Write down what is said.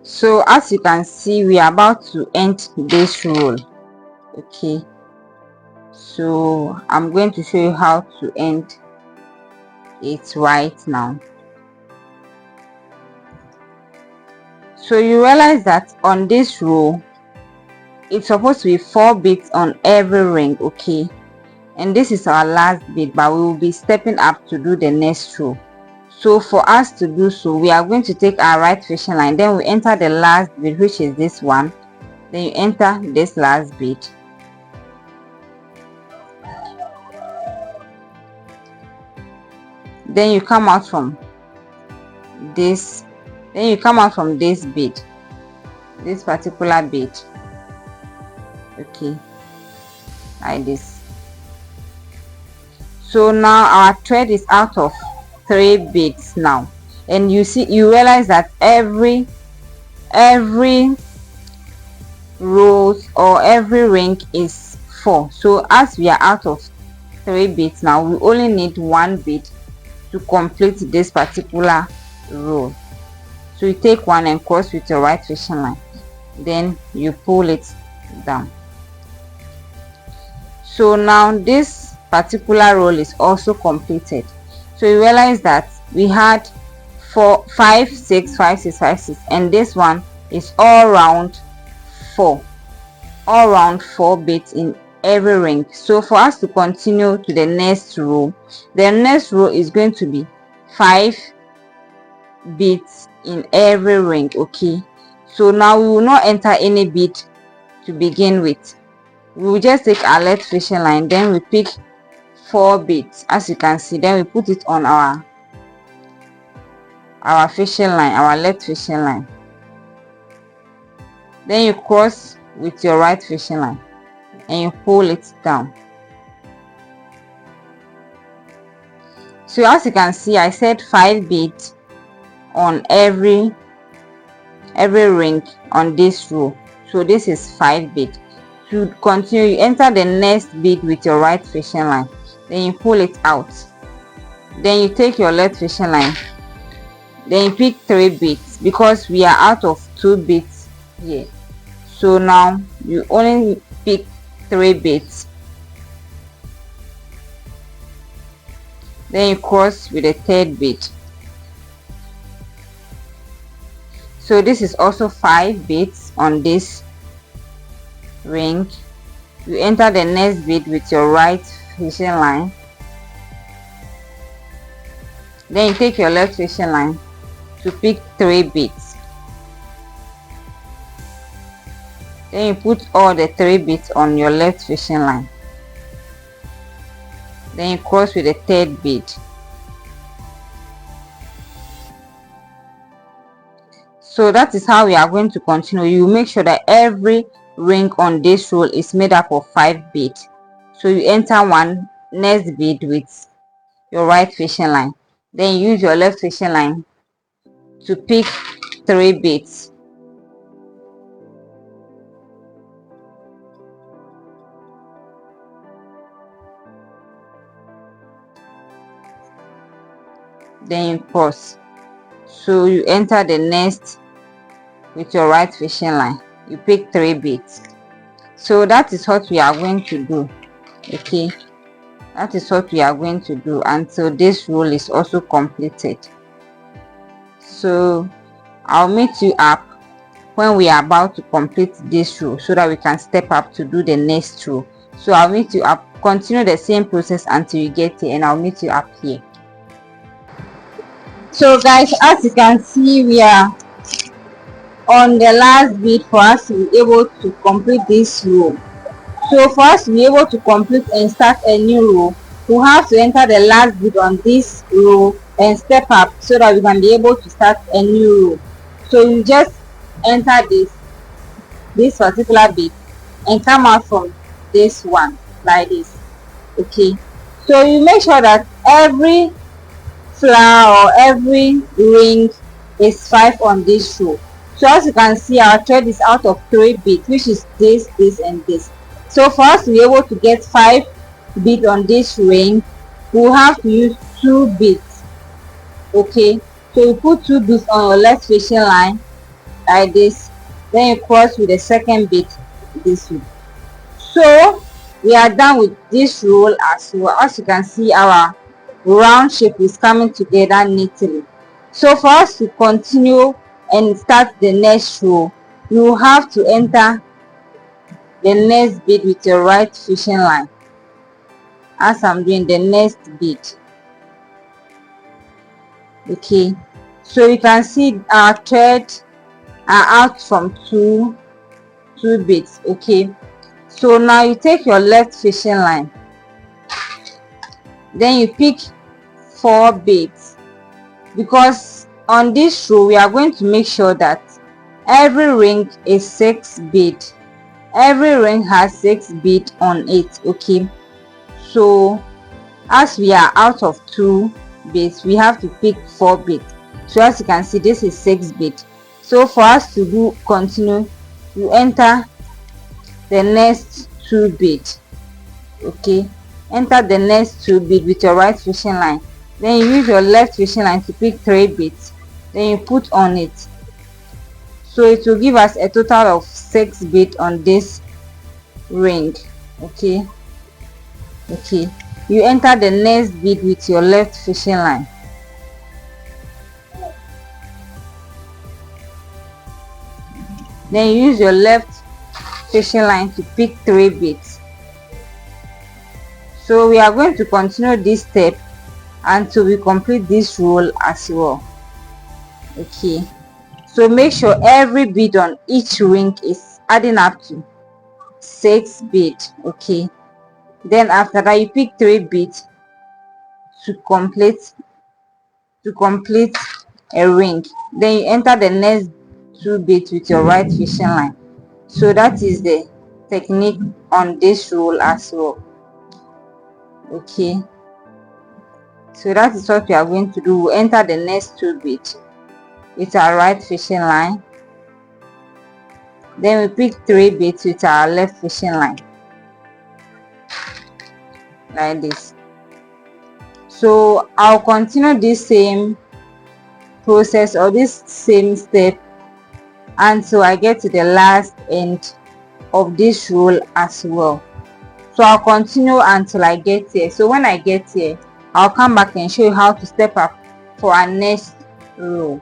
So as you can see, we are about to end this row. Okay, so I'm going to show you how to end it right now. So you realize that on this row it's supposed to be 4 beads on every ring. Okay, and this is our last bead, but we will be stepping up to do the next row. So for us to do so, we are going to take our right fishing line, then we enter the last bead, which is this one, then you enter this last bead, then you come out from this, bead, this particular bead. Okay, like this. So now our thread is out of 3 beads now, and you realize that every rows or every ring is 4. So as we are out of 3 beads now, we only need 1 bead to complete this particular row. So you take one and cross with your right fishing line, then you pull it down. So now this particular row is also completed. So you realize that we had 4 5 6 5 6 5 6, and this one is all round 4 beads in every ring. So for us to continue to the next row is going to be 5 beads in every ring. Okay, so now we will not enter any bead to begin with. We will just take our left fishing line, then we pick 4 beads, as you can see, then we put it on our fishing line, our left fishing line, then you cross with your right fishing line and you pull it down. So as you can see, I said 5 beads on every ring on this row. So this is 5 beads. To continue, you enter the next bead with your right fishing line, then you pull it out, then you take your left fishing line, then you pick 3 beads because we are out of 2 beads here. So now you only pick 3 beads, then you cross with the 3rd bead. So this is also 5 beads on this ring. You enter the next bead with your right fishing line, then you take your left fishing line to pick 3 beads, then you put all the 3 beads on your left fishing line, then you cross with the 3rd bead. So that is how we are going to continue. You make sure that every ring on this roll is made up of 5 beads. So you enter one next bead with your right fishing line, then you use your left fishing line to pick 3 beads, then you cross. So you enter the next with your right fishing line, you pick 3 beads. So that is what we are going to do. Okay, that is what we are going to do until this roll is also completed. So I'll meet you up when we are about to complete this row so that we can step up to do the next row. So I'll meet you up, continue the same process until you get here, and I'll meet you up here. So guys, as you can see, we are on the last bead for us to be able to complete this row. So for us to be able to complete and start a new row, we have to enter the last bead on this row and step up so that we can be able to start a new row. So you just enter this particular bead and come out from this one like this. Okay, so you make sure that every flower or every ring is 5 on this row. So as you can see, our thread is out of 3 beads, which is this, and this. So for us to be able to get 5 beads on this ring, we'll have to use 2 beads. Okay, so you put 2 beads on your left fishing line like this, then you cross with the second bead this way. So we are done with this row as well. As you can see, our round shape is coming together neatly. So for us to continue and start the next row, you have to enter the next bead with your right fishing line, as I'm doing the next bead. Okay, so you can see our thread are out from two beads. Okay, so now you take your left fishing line, then you pick 4 beads, because on this row we are going to make sure that every ring is 6 bead. Every ring has 6 bead on it. Okay, so as we are out of 2 beads, we have to pick 4 beads. So as you can see, this is 6 bead. So for us to do continue, you enter the next 2 bead. Okay, enter the next 2 bead with your right fishing line, then you use your left fishing line to pick 3 beads, then you put on it. So it will give us a total of 6 bead on this ring. Okay, you enter the next bead with your left fishing line, then you use your left fishing line to pick 3 beads. So we are going to continue this step until we complete this row as well. Okay, so make sure every bead on each ring is adding up to 6 bead. Okay, then after that you pick 3 beads to complete a ring, then you enter the next 2 beads with your right fishing line. So that is the technique on this row as well. Okay, so that is what we are going to do. We'll enter the next 2 beads with our right fishing line, then we pick 3 beads with our left fishing line, like this. So I'll continue this same process or this same step until I get to the last end of this row as well. So I'll continue until I get here. So when I get here, I'll come back and show you how to step up for our next row.